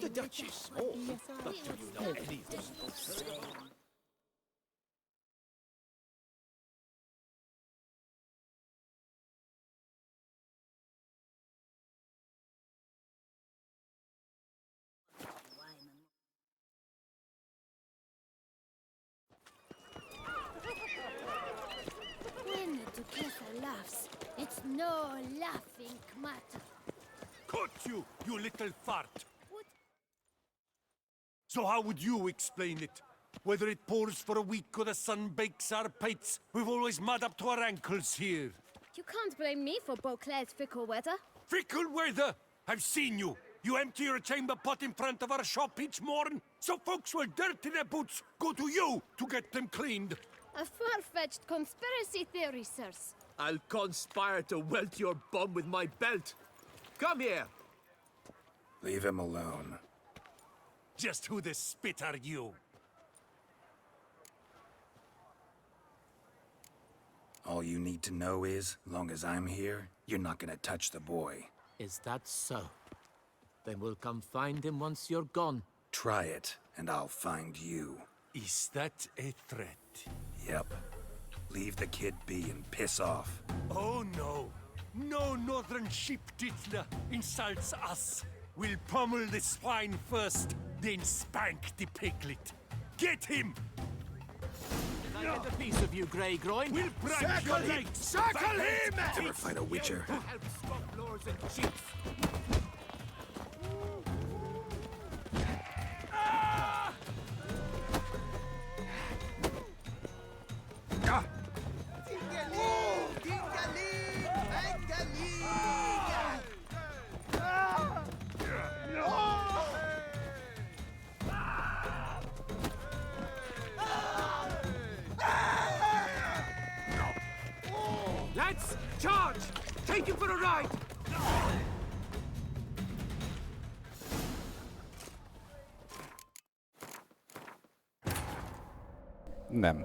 The Dutch is small. Not do you know any of those books? When the Duquesa laughs, it's no laughing matter. Caught you, you little fart! What? So how would you explain it? Whether it pours for a week or the sun bakes our pates, we've always mud up to our ankles here. You can't blame me for Beauclair's fickle weather. Fickle weather! I've seen you! You empty your chamber pot in front of our shop each morn, so folks will dirty their boots, go to you to get them cleaned. A far-fetched conspiracy theory, sirs. I'll conspire to welt your bum with my belt. Come here! Leave him alone. Just who the spit are you? All you need to know is, long as I'm here, you're not gonna touch the boy. Is that so? Then we'll come find him once you're gone. Try it, and I'll find you. Is that a threat? Yep. Leave the kid be and piss off. Oh no. No northern sheep diddler insults us. We'll pummel the swine first, then spank the piglet. Get him! Can I get a piece of you, Grey Groin? We'll break your legs! Circle him! Never fight a witcher. Help stop lords and chiefs. Lads, charge! Take him for a ride! Nem.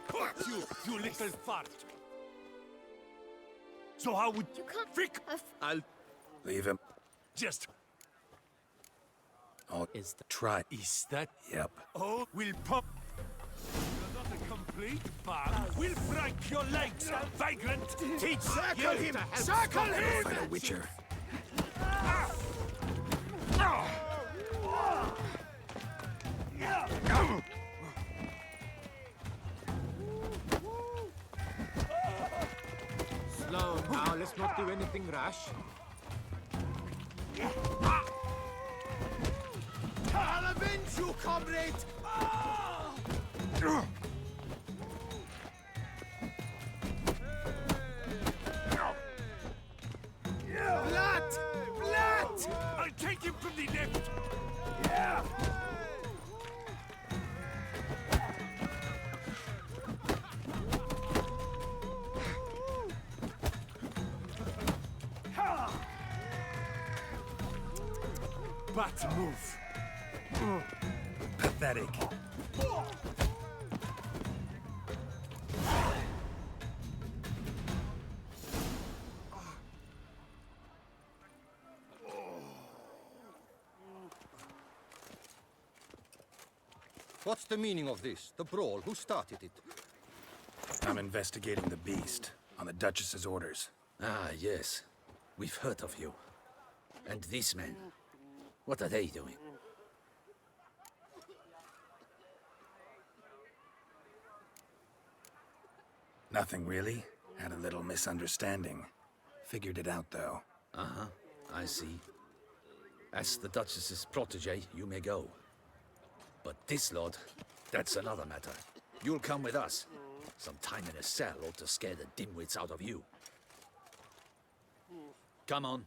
Caught you, you little fart! So how would You can't... Fick? I'll... Leave him. Just Oh, Is that... try. is that? Yep. Oh, we'll pop. You're not a complete bum. We'll break your legs, vagrant. Teach Circle you him! to help Circle Never him! fight a witcher. Slow now, let's not do anything rash. I'll avenge you, comrade! Blood! Blood! I'll take him from the left. But move. Pathetic. What's the meaning of this? The brawl? Who started it? I'm investigating the beast, on the Duchess's orders. Ah, yes. We've heard of you. And these men, what are they doing? Nothing really. Had a little misunderstanding. Figured it out, though. Uh-huh, I see. As the Duchess's protege, you may go. But this lord, that's another matter. You'll come with us. Some time in a cell ought to scare the dimwits out of you. Come on.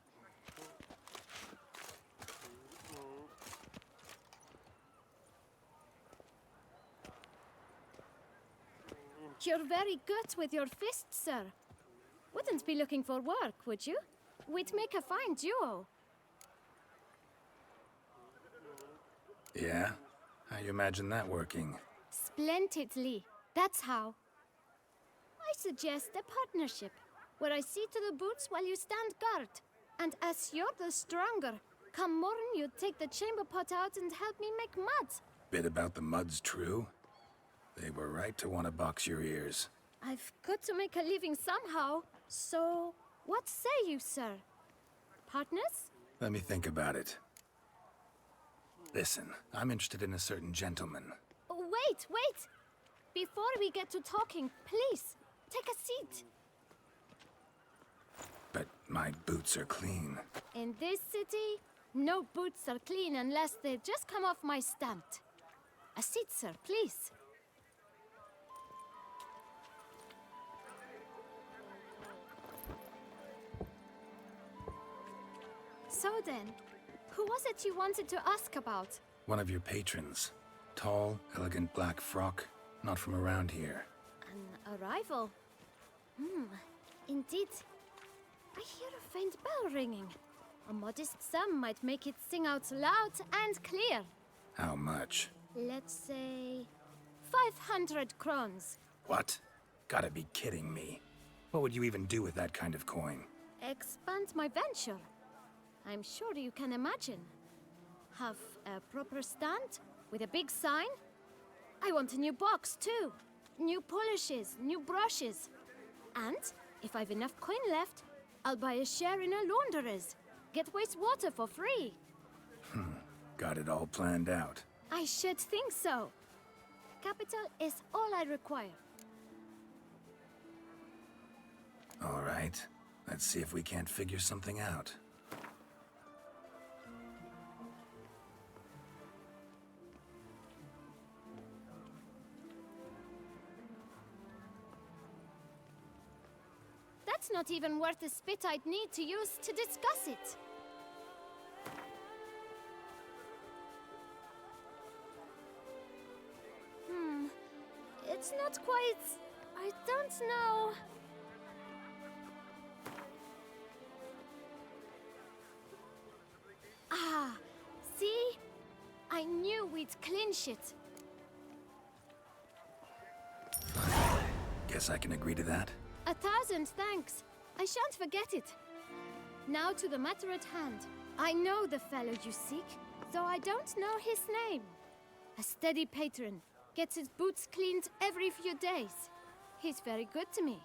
You're very good with your fists, sir. Wouldn't be looking for work, would you? We'd make a fine duo. Yeah? How you imagine that working? Splendidly. That's how. I suggest a partnership, where I see to the boots while you stand guard. And as you're the stronger, come morn you take the chamber pot out and help me make mud. Bit about the mud's true? They were right to want to box your ears. I've got to make a living somehow, so what say you, sir? Partners? Let me think about it. Listen, I'm interested in a certain gentleman. Oh, wait, wait! Before we get to talking, please, take a seat. But my boots are clean. In this city, no boots are clean unless they just come off my stamp. A seat, sir, please. So then, who was it you wanted to ask about? One of your patrons. Tall, elegant black frock. Not from around here. An arrival? Indeed. I hear a faint bell ringing. A modest sum might make it sing out loud and clear. How much? Let's say 500 crowns. What? Gotta be kidding me. What would you even do with that kind of coin? Expand my venture. I'm sure you can imagine. Have a proper stand with a big sign. I want a new box too. New polishes, new brushes. And if I've enough coin left, I'll buy a share in a launderer's. Get wastewater for free. Got it all planned out. I should think so. Capital is all I require. All right. Let's see if we can't figure something out. That's not even worth the spit I'd need to use to discuss it. It's not quite... I don't know... Ah, see? I knew we'd clinch it. Guess I can agree to that. 1,000 thanks. I shan't forget it. Now to the matter at hand. I know the fellow you seek, though I don't know his name. A steady patron. Gets his boots cleaned every few days. He's very good to me.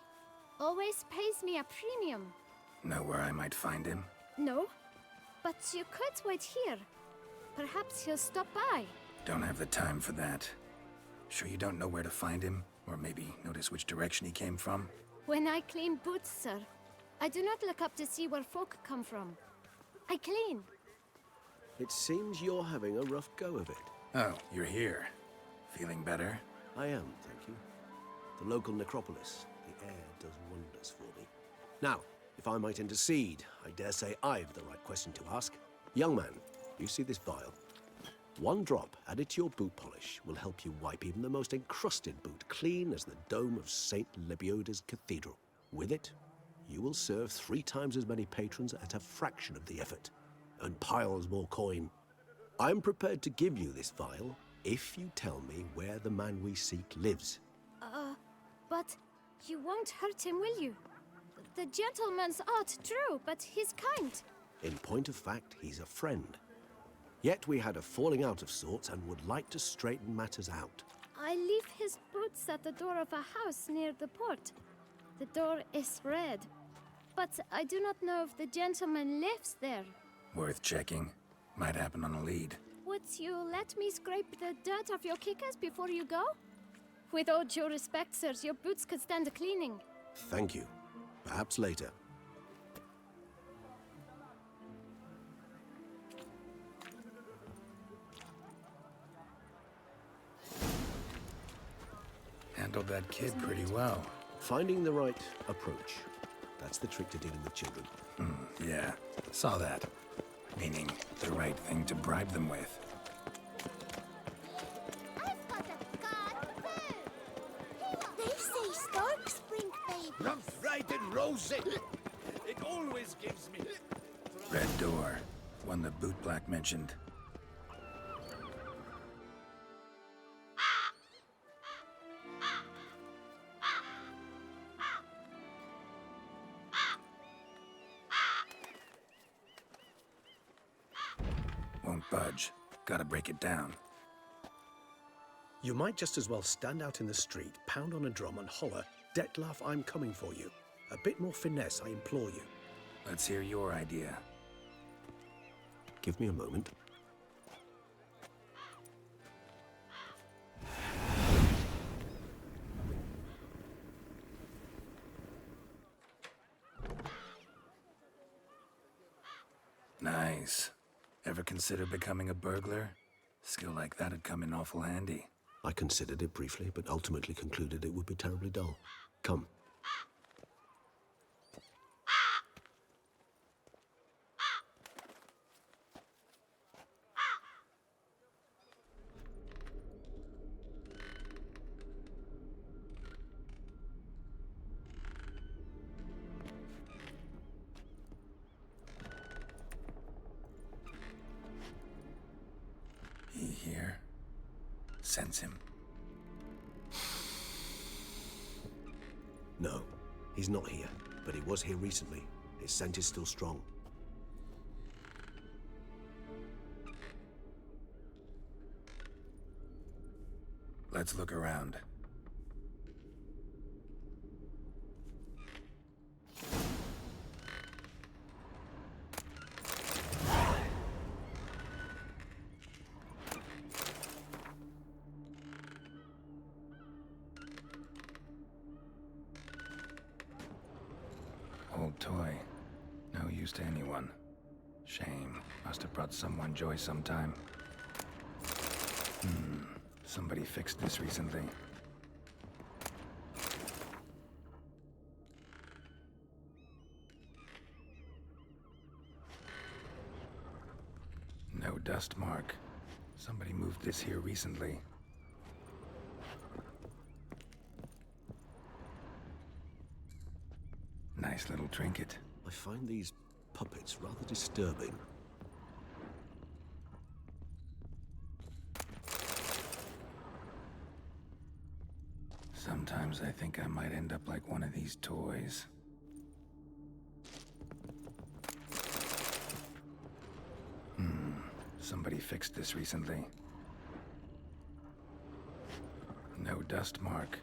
Always pays me a premium. Know where I might find him? No, but you could wait here. Perhaps he'll stop by. Don't have the time for that. Sure you don't know where to find him? Or maybe notice which direction he came from? When I clean boots, sir, I do not look up to see where folk come from. I clean. It seems you're having a rough go of it. Oh, you're here. Feeling better? I am, thank you. The local necropolis. The air does wonders for me. Now, if I might intercede, I dare say I've the right question to ask. Young man, you see this vial? One drop added to your boot polish will help you wipe even the most encrusted boot clean as the dome of St. Lebioda's Cathedral. With it, you will serve 3 times as many patrons at a fraction of the effort, and piles more coin. I'm prepared to give you this vial if you tell me where the man we seek lives. But you won't hurt him, will you? The gentleman's art, true, but he's kind. In point of fact, he's a friend. Yet we had a falling out of sorts and would like to straighten matters out. I leave his boots at the door of a house near the port. The door is red, but I do not know if the gentleman lives there. Worth checking. Might happen on a lead. Would you let me scrape the dirt off your kickers before you go? With all due respect, sirs, your boots could stand a cleaning. Thank you. Perhaps later. handled that kid pretty well. Finding the right approach. That's the trick to dealing with children. Yeah, saw that. Meaning the right thing to bribe them with. I've got a card too. They say storks bring babies. Rough, right, and rosy. It always gives me... Red door. One the bootblack mentioned. Won't budge. Gotta break it down. You might just as well stand out in the street, pound on a drum and holler, "Detlef, I'm coming for you." A bit more finesse, I implore you. Let's hear your idea. Give me a moment. Nice. Ever consider becoming a burglar? Skill like that'd come in awful handy. I considered it briefly, but ultimately concluded it would be terribly dull. Come. He here? Sense him. No, he's not here, but he was here recently. His scent is still strong. Let's look around. Old toy. No use to anyone. Shame. Must have brought someone joy sometime. Somebody fixed this recently. No dust mark. Somebody moved this here recently. Nice little trinket. I find these puppets rather disturbing. Sometimes I think I might end up like one of these toys. Somebody fixed this recently. No dust mark.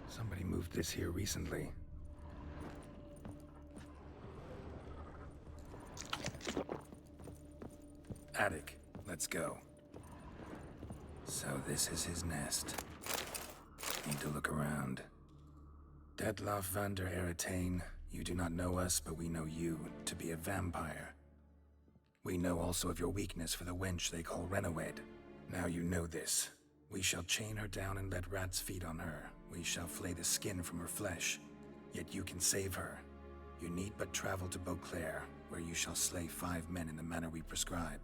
Somebody moved this here recently. Attic. Let's go. So this is his nest. Need to look around. Detlef van der Eretain, you do not know us, but we know you to be a vampire. We know also of your weakness for the wench they call Renawed. Now you know this. We shall chain her down and let rats feed on her. We shall flay the skin from her flesh. Yet you can save her. You need but travel to Beauclair, where you shall slay 5 men in the manner we prescribe.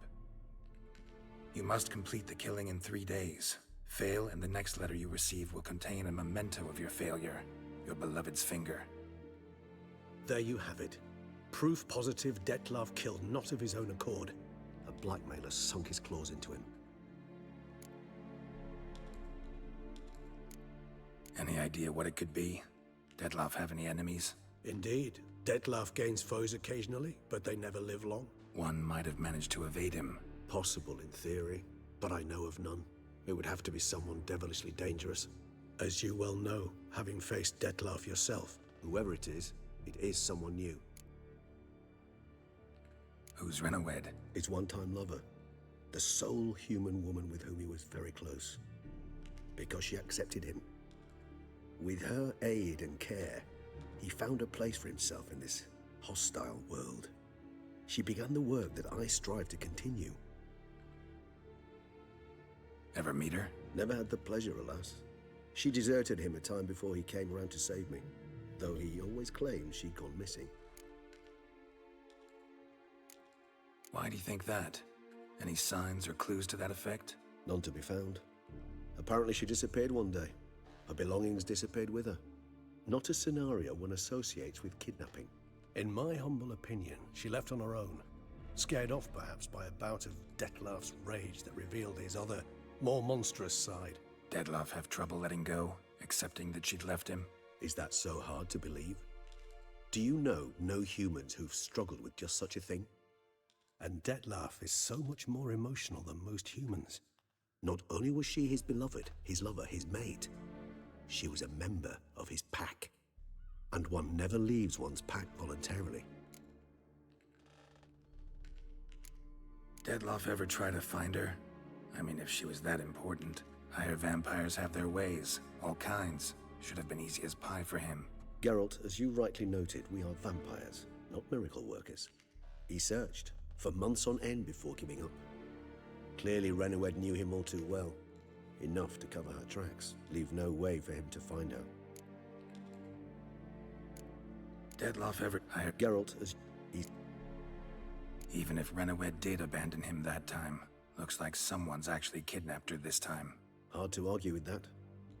You must complete the killing in 3 days. Fail, and the next letter you receive will contain a memento of your failure. Your beloved's finger. There you have it. Proof positive Detlef killed not of his own accord. A blackmailer sunk his claws into him. Any idea what it could be? Detlef have any enemies? Indeed. Detlef gains foes occasionally, but they never live long. One might have managed to evade him. Possible in theory, but I know of none. It would have to be someone devilishly dangerous. As you well know, having faced Detlef yourself. Whoever it is someone new. Who's Renawed? His one-time lover. The sole human woman with whom he was very close. Because she accepted him. With her aid and care, he found a place for himself in this hostile world. She began the work that I strive to continue. Ever meet her? Never had the pleasure, alas. She deserted him a time before he came round to save me, though he always claimed she'd gone missing. Why do you think that? Any signs or clues to that effect? None to be found. Apparently she disappeared one day. Her belongings disappeared with her. Not a scenario one associates with kidnapping. In my humble opinion, she left on her own. Scared off perhaps by a bout of Detlef's rage that revealed his other, more monstrous side. Detlef have trouble letting go, accepting that she'd left him? Is that so hard to believe? Do you know no humans who've struggled with just such a thing? And Detlef is so much more emotional than most humans. Not only was she his beloved, his lover, his mate, she was a member of his pack. And one never leaves one's pack voluntarily. Detlef ever try to find her? I mean, if she was that important. Higher vampires have their ways, all kinds. Should have been easy as pie for him. Geralt, as you rightly noted, we are vampires, not miracle workers. He searched for months on end before giving up. Clearly Renoued knew him all too well. Enough to cover her tracks, leave no way for him to find her. Detlef ever hired Geralt, as he's... Even if Renoued did abandon him that time, looks like someone's actually kidnapped her this time. Hard to argue with that.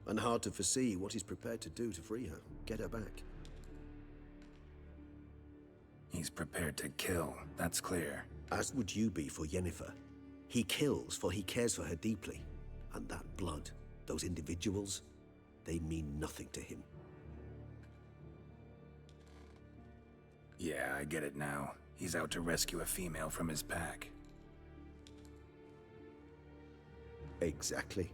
And hard to foresee what he's prepared to do to free her, get her back. He's prepared to kill, that's clear. As would you be for Yennefer. He kills for he cares for her deeply. And that blood, those individuals, they mean nothing to him. Yeah, I get it now. He's out to rescue a female from his pack. Exactly.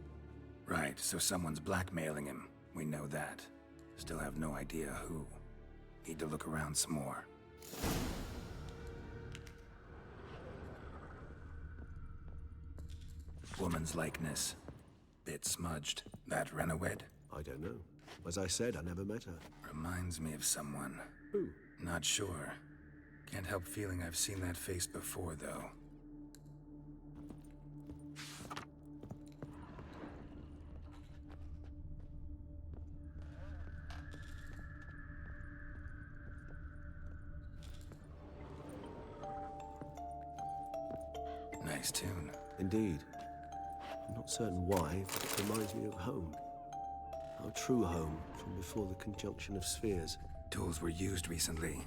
Right, so someone's blackmailing him. We know that. Still have no idea who. Need to look around some more. Woman's likeness. Bit smudged. That Renoued? I don't know. As I said, I never met her. Reminds me of someone. Who? Not sure. Can't help feeling I've seen that face before, though. Nice tune. Indeed. I'm not certain why, but it reminds me of home. Our true home from before the conjunction of spheres. Tools were used recently.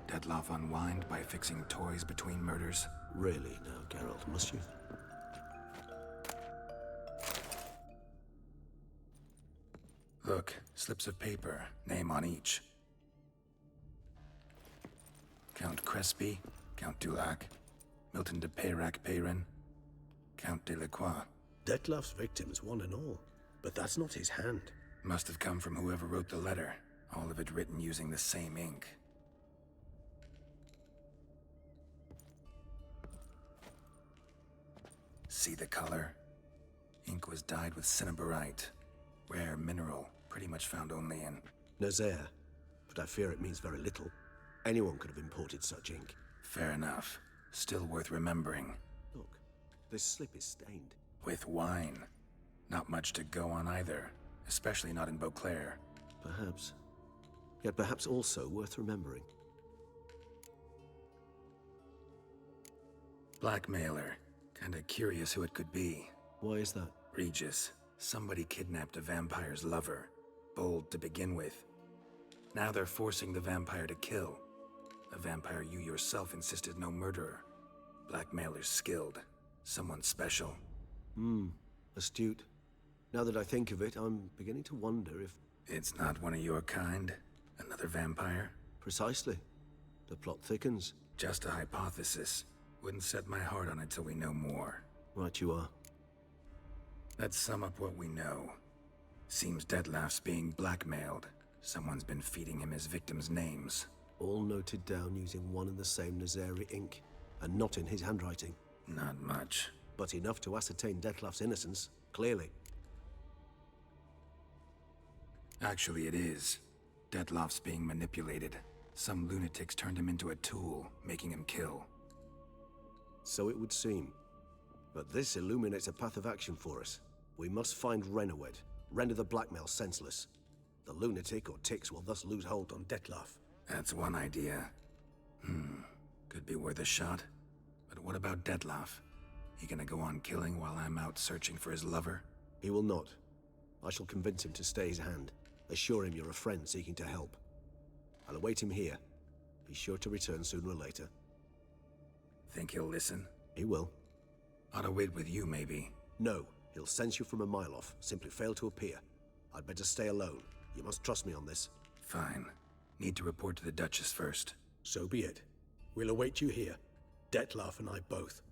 Detlef unwind by fixing toys between murders. Really now, Geralt, must you? Look, slips of paper, name on each. Count Crespi, Count Dulac, Milton de Peyrac-Peyrin, Count Delacroix. Detlef's victims, one and all. But that's not his hand. Must have come from whoever wrote the letter. All of it written using the same ink. See the color? Ink was dyed with cinnabarite. Rare mineral, pretty much found only in... Nazaire. But I fear it means very little. Anyone could have imported such ink. Fair enough. Still worth remembering. Look, this slip is stained. With wine. Not much to go on either. Especially not in Beauclair. Perhaps. Yet perhaps also worth remembering. Blackmailer. Kinda curious who it could be. Why is that? Regis. Somebody kidnapped a vampire's lover. Bold to begin with. Now they're forcing the vampire to kill. A vampire you yourself insisted no murderer. Blackmailer's skilled. Someone special. Astute. Now that I think of it, I'm beginning to wonder if... It's not one of your kind? Another vampire? Precisely. The plot thickens. Just a hypothesis. Wouldn't set my heart on it till we know more. Right you are. Let's sum up what we know. Seems Detlef's being blackmailed. Someone's been feeding him his victims' names. All noted down using one and the same Nazari ink. And not in his handwriting. Not much. But enough to ascertain Detlef's innocence, clearly. Actually, it is. Detlef's being manipulated. Some lunatics turned him into a tool, making him kill. So it would seem. But this illuminates a path of action for us. We must find Renoued, Render the blackmail senseless. The lunatic or ticks will thus lose hold on Detlef. That's one idea. Could be worth a shot. But what about Detlef? He gonna go on killing while I'm out searching for his lover? He will not. I shall convince him to stay his hand. Assure him you're a friend seeking to help. I'll await him here. Be sure to return sooner or later. Think he'll listen? He will. Ought to wait with you, maybe. No, he'll sense you from a mile off. Simply fail to appear. I'd better stay alone. You must trust me on this. Fine. Need to report to the Duchess first. So be it. We'll await you here. Detlef and I both.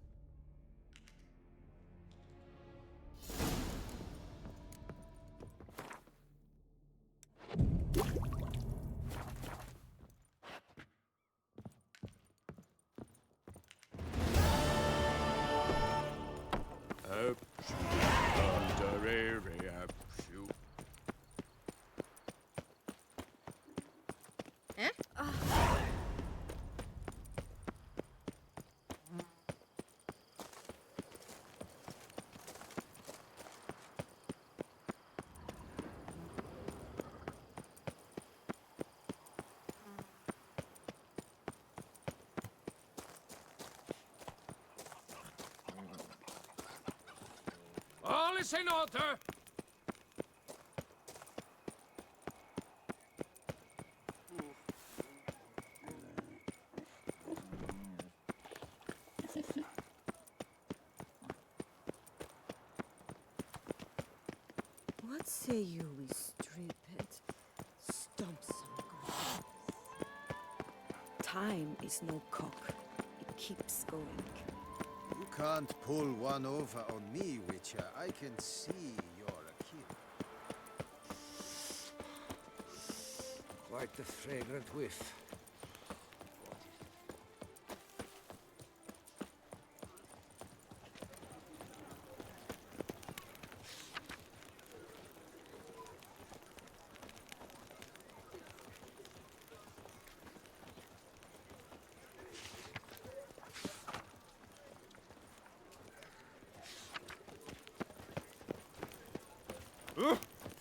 All is in order. What say you we strip it? Stomp some grass. Time is no cock. It keeps going. You can't pull one over on me, Witcher. I can see you're a kid. Quite the fragrant whiff.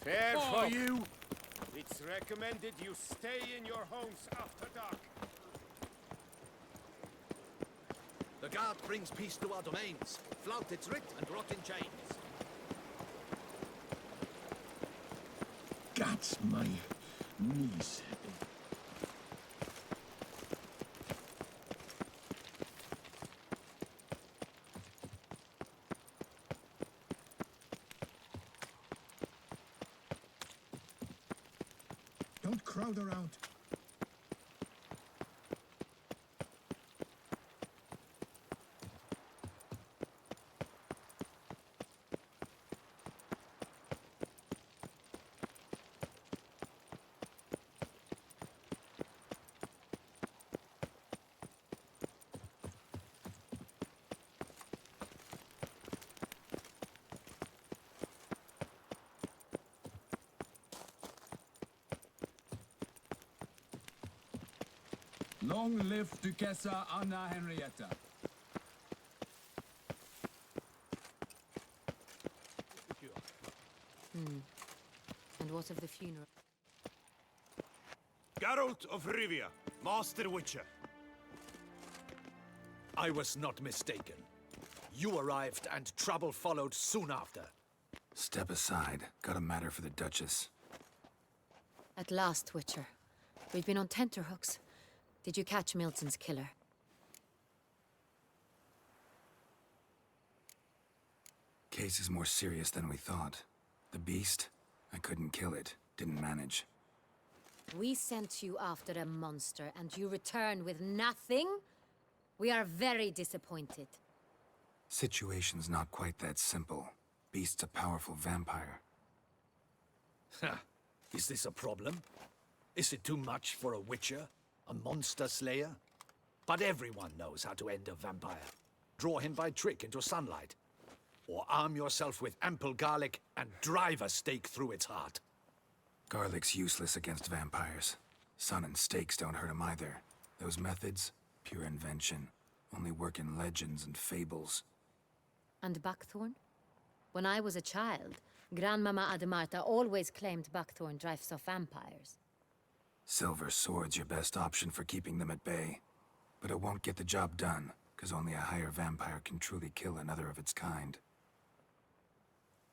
Fair For you. It's recommended you stay in your homes after dark. The guard brings peace to our domains. Flout its writ and rot in chains. That's my knees. Don't crowd around. Long live Duchessa Anna Henrietta. And what of the funeral? Geralt of Rivia, Master Witcher. I was not mistaken. You arrived and trouble followed soon after. Step aside. Got a matter for the Duchess. At last, Witcher. We've been on tenterhooks. Did you catch Milton's killer? Case is more serious than we thought. The beast? I couldn't kill it. Didn't manage. We sent you after a monster, and you return with nothing? We are very disappointed. Situation's not quite that simple. Beast's a powerful vampire. Ha! Is this a problem? Is it too much for a witcher? A monster slayer? But everyone knows how to end a vampire. Draw him by trick into sunlight. Or arm yourself with ample garlic and drive a stake through its heart. Garlic's useless against vampires. Sun and stakes don't hurt him either. Those methods, pure invention. Only work in legends and fables. And Buckthorn? When I was a child, Grandmama Ademarta always claimed buckthorn drives off vampires. Silver sword's your best option for keeping them at bay. But it won't get the job done, because only a higher vampire can truly kill another of its kind.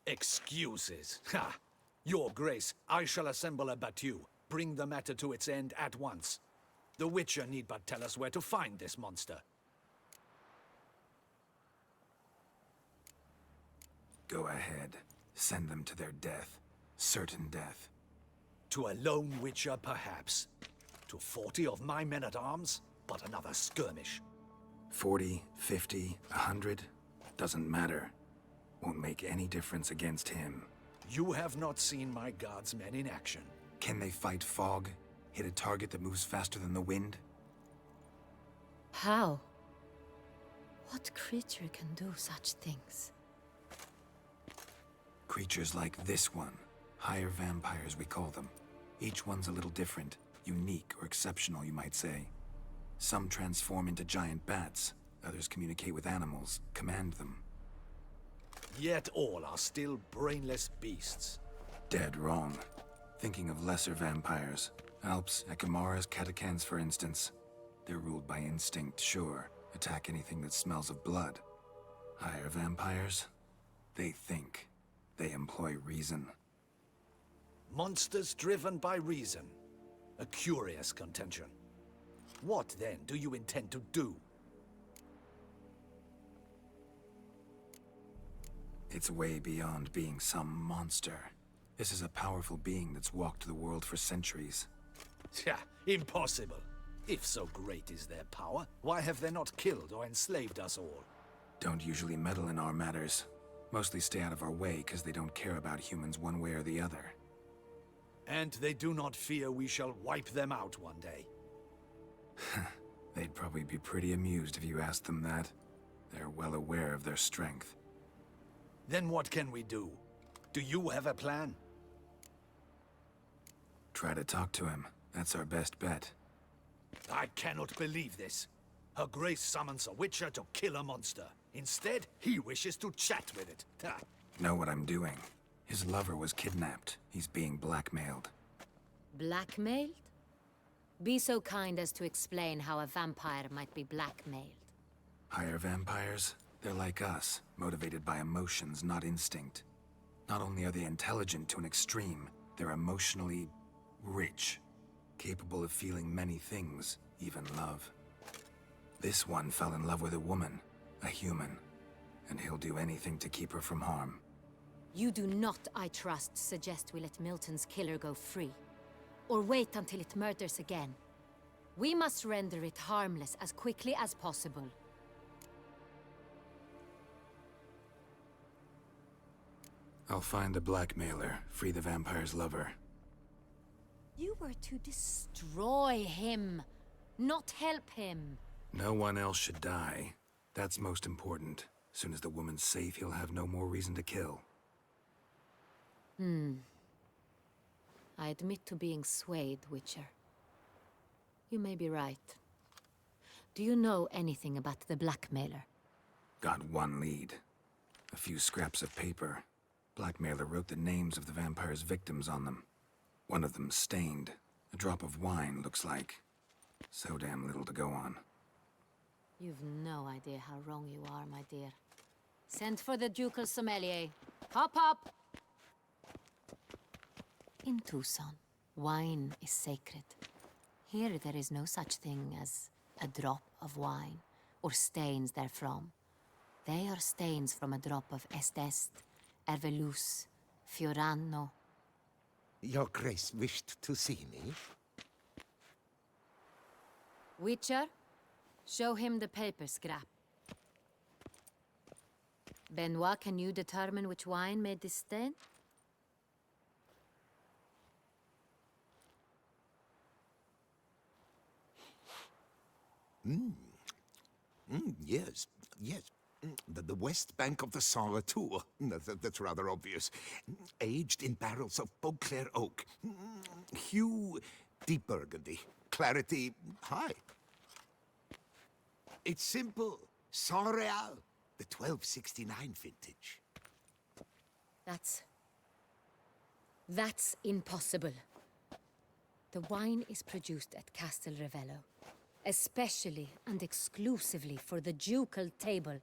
Excuses. Ha! Your Grace, I shall assemble a battue. Bring the matter to its end at once. The Witcher need but tell us where to find this monster. Go ahead. Send them to their death. Certain death. To a lone Witcher, perhaps. To 40 of my men-at-arms, but another skirmish. 40, 50, 100, doesn't matter. Won't make any difference against him. You have not seen my guardsmen in action. Can they fight fog? Hit a target that moves faster than the wind? How? What creature can do such things? Creatures like this one. Higher vampires, we call them. Each one's a little different. Unique or exceptional, you might say. Some transform into giant bats. Others communicate with animals, command them. Yet all are still brainless beasts. Dead wrong. Thinking of lesser vampires. Alps, Ekamaras, Catacans, for instance. They're ruled by instinct, sure. Attack anything that smells of blood. Higher vampires? They think. They employ reason. Monsters driven by reason. A curious contention. What, then, do you intend to do? It's way beyond being some monster. This is a powerful being that's walked the world for centuries. Yeah, impossible. If so great is their power, why have they not killed or enslaved us all? Don't usually meddle in our matters. Mostly stay out of our way because they don't care about humans one way or the other. And they do not fear we shall wipe them out one day. They'd probably be pretty amused if you asked them that. They're well aware of their strength. Then what can we do? Do you have a plan? Try to talk to him. That's our best bet. I cannot believe this. Her Grace summons a Witcher to kill a monster. Instead, he wishes to chat with it. Ha. Know what I'm doing. His lover was kidnapped. He's being blackmailed. Blackmailed? Be so kind as to explain how a vampire might be blackmailed. Higher vampires? They're like us, motivated by emotions, not instinct. Not only are they intelligent to an extreme, they're emotionally rich. Capable of feeling many things, even love. This one fell in love with a woman, a human, and he'll do anything to keep her from harm. You do not, I trust, suggest we let Milton's killer go free. Or wait until it murders again. We must render it harmless as quickly as possible. I'll find the blackmailer, free the vampire's lover. You were to destroy him, not help him. No one else should die. That's most important. Soon as the woman's safe, he'll have no more reason to kill. I admit to being swayed, Witcher. You may be right. Do you know anything about the blackmailer? Got one lead. A few scraps of paper. Blackmailer wrote the names of the vampire's victims on them. One of them stained. A drop of wine, looks like. So damn little to go on. You've no idea how wrong you are, my dear. Send for the ducal sommelier. Hop, hop! In Tucson, wine is sacred. Here there is no such thing as a drop of wine, or stains therefrom. They are stains from a drop of Estest, Ervelus, Fiorano. Your Grace wished to see me? Witcher, show him the paper scrap. Benoit, can you determine which wine made this stain? Yes, yes. The west bank of the Saar too. That's rather obvious. Aged in barrels of Beauclair oak. Hue, deep burgundy. Clarity, high. It's simple. Saint Real, the 1269 vintage. That's That's impossible. The wine is produced at Castel Ravello, especially and exclusively for the ducal table.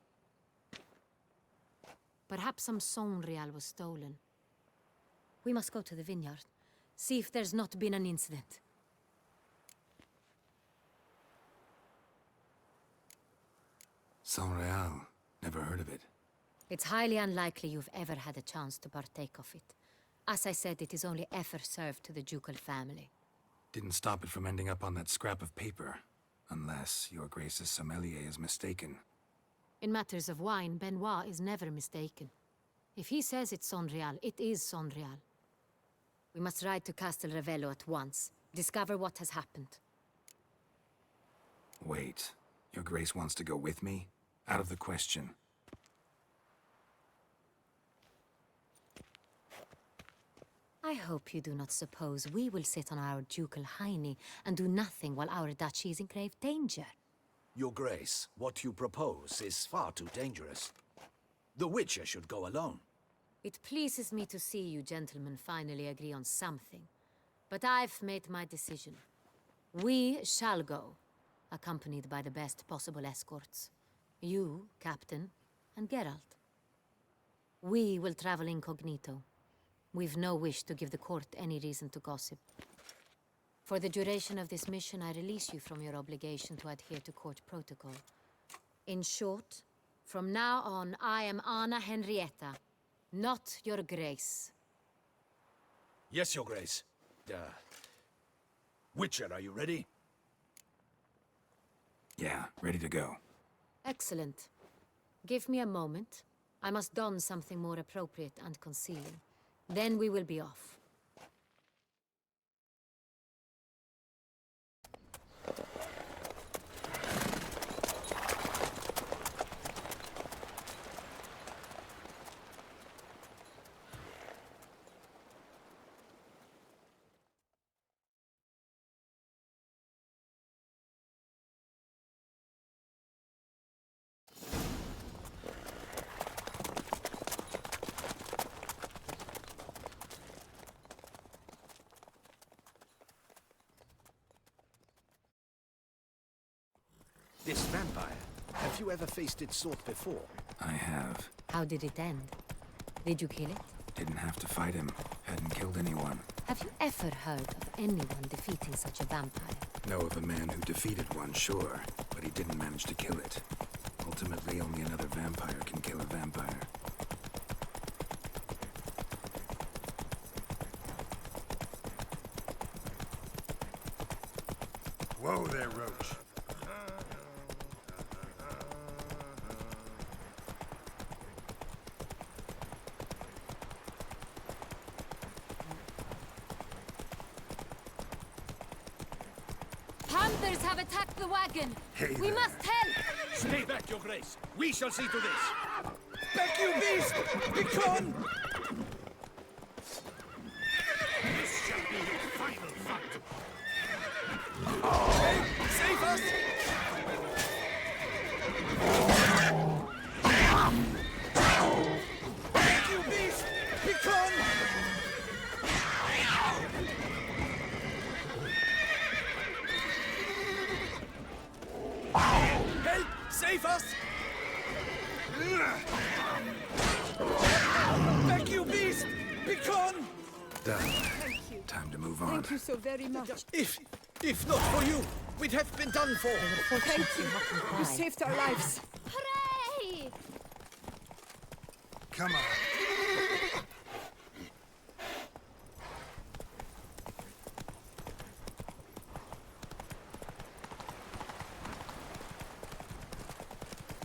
Perhaps some Sonreal was stolen. We must go to the vineyard, see if there's not been an incident. Sonreal. Never heard of it. It's highly unlikely you've ever had a chance to partake of it. As I said, it is only ever served to the ducal family. Didn't stop it from ending up on that scrap of paper. Unless your Grace's sommelier is mistaken. In matters of wine, Benoit is never mistaken. If he says it's Sonreal, it is Sonreal. We must ride to Castel Ravello at once. Discover what has happened. Wait. Your Grace wants to go with me? Out of the question. I hope you do not suppose we will sit on our ducal hiney and do nothing while our duchy is in grave danger. Your Grace, what you propose is far too dangerous. The Witcher should go alone. It pleases me to see you gentlemen finally agree on something. But I've made my decision. We shall go, accompanied by the best possible escorts. You, Captain, and Geralt. We will travel incognito. We've no wish to give the court any reason to gossip. For the duration of this mission, I release you from your obligation to adhere to court protocol. In short, from now on, I am Anna Henrietta, not your Grace. Yes, Your Grace. Witcher, are you ready? Yeah, ready to go. Excellent. Give me a moment. I must don something more appropriate and concealing. Then we will be off. This vampire, have you ever faced its sort before? I have. How did it end? Did you kill it? Didn't have to fight him. Hadn't killed anyone. Have you ever heard of anyone defeating such a vampire? Know of a man who defeated one, sure, but he didn't manage to kill it. Ultimately, only another vampire can kill a vampire. Whoa there, Roach. Panthers have attacked the wagon! Hey We there. must help! Stay back, Your Grace. We shall see to this. Back, you beast! Begone! This shall be your final fight. Save us! Back, you beast! Begone! Help! Save us! Back, you beast! Begone! Done. Time to move on. Thank you so very much. If not for you, we'd have been done for. Thank you. You saved our lives. Hooray! Come on.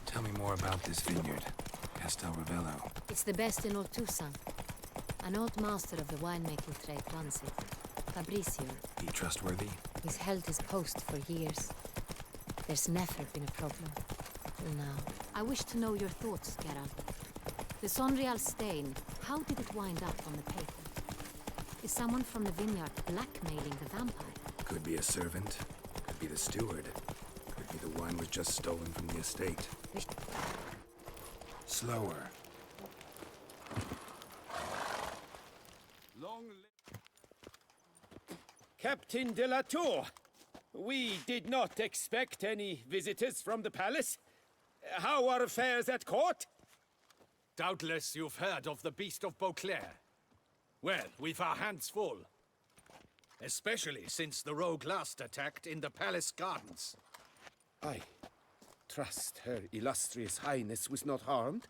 Tell me more about this vineyard. Castel Ravello. It's the best in all Toussaint. An old master of the winemaking trade runs it. Fabricio. He trustworthy? He's held his post for years. There's never been a problem. Till now. I wish to know your thoughts, Geralt. The Sonreal stain, how did it wind up on the paper? Is someone from the vineyard blackmailing the vampire? Could be a servant. Could be the steward. Could be the wine was just stolen from the estate. Slower. Long live Captain de la Tour, we did not expect any visitors from the palace. How are affairs at court? Doubtless you've heard of the Beast of Beauclair. Well, we've our hands full. Especially since the rogue last attacked in the palace gardens. I trust Her Illustrious Highness was not harmed?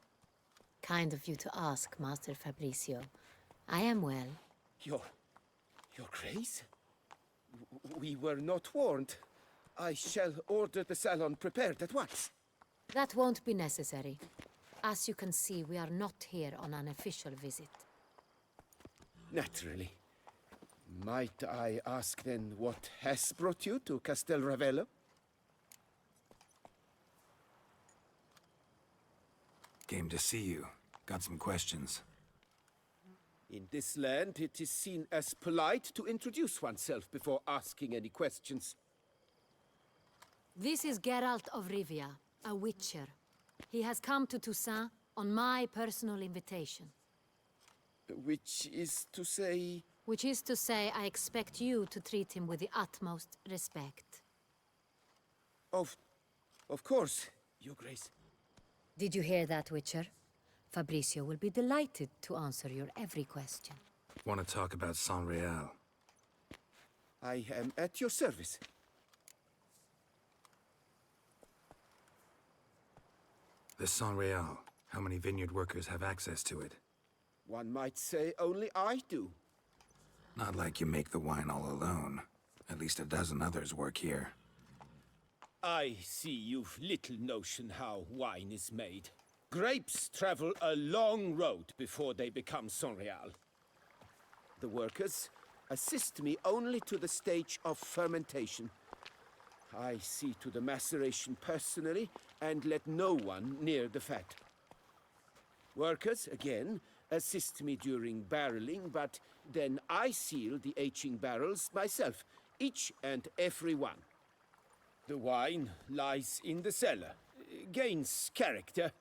Kind of you to ask, Master Fabricio. I am well. Your Grace? We were not warned. I shall order the salon prepared at once. That won't be necessary. As you can see, we are not here on an official visit. Naturally. Might I ask then what has brought you to Castel Ravello? Came to see you. Got some questions. In this land, it is seen as polite to introduce oneself before asking any questions. This is Geralt of Rivia, a witcher. He has come to Toussaint on my personal invitation. Which is to say... Which is to say, I expect you to treat him with the utmost respect. Of course, Your Grace. Did you hear that, Witcher? Fabricio will be delighted to answer your every question. Want to talk about San Real? I am at your service. The San Real. How many vineyard workers have access to it? One might say only I do. Not like you make the wine all alone. At least a dozen others work here. I see you've little notion how wine is made. Grapes travel a long road before they become San Real. The workers assist me only to the stage of fermentation. I see to the maceration personally and let no one near the fat. Workers, again, assist me during barreling, but then I seal the aging barrels myself, each and every one. The wine lies in the cellar, gains character.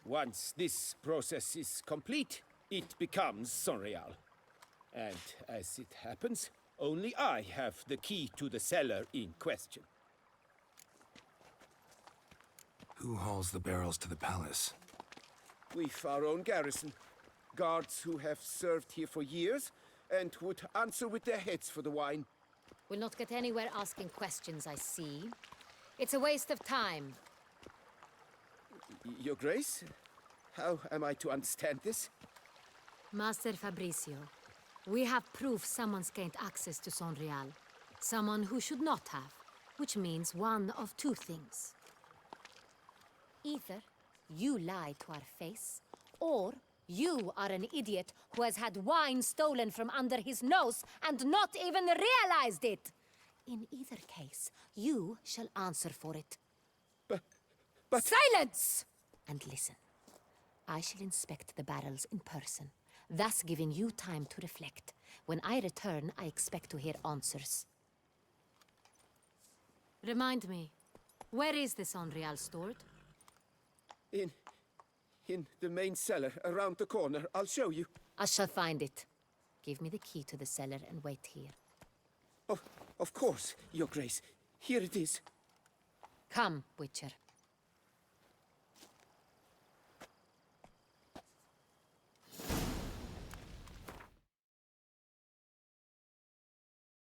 Once this process is complete, it becomes San Real. And as it happens, only I have the key to the cellar in question. Who hauls the barrels to the palace? We've our own garrison. Guards who have served here for years and would answer with their heads for the wine. We'll not get anywhere asking questions, I see. It's a waste of time. Your Grace? How am I to understand this? Master Fabricio, we have proof someone's gained access to San Real. Someone who should not have, which means one of two things. Either you lie to our face, or you are an idiot who has had wine stolen from under his nose and not even realized it. In either case, you shall answer for it. But... Silence! And listen. I shall inspect the barrels in person, thus giving you time to reflect. When I return, I expect to hear answers. Remind me, where is the San Real stored? In the main cellar, around the corner. I'll show you. I shall find it. Give me the key to the cellar and wait here. Of course, Your Grace. Here it is. Come, Witcher.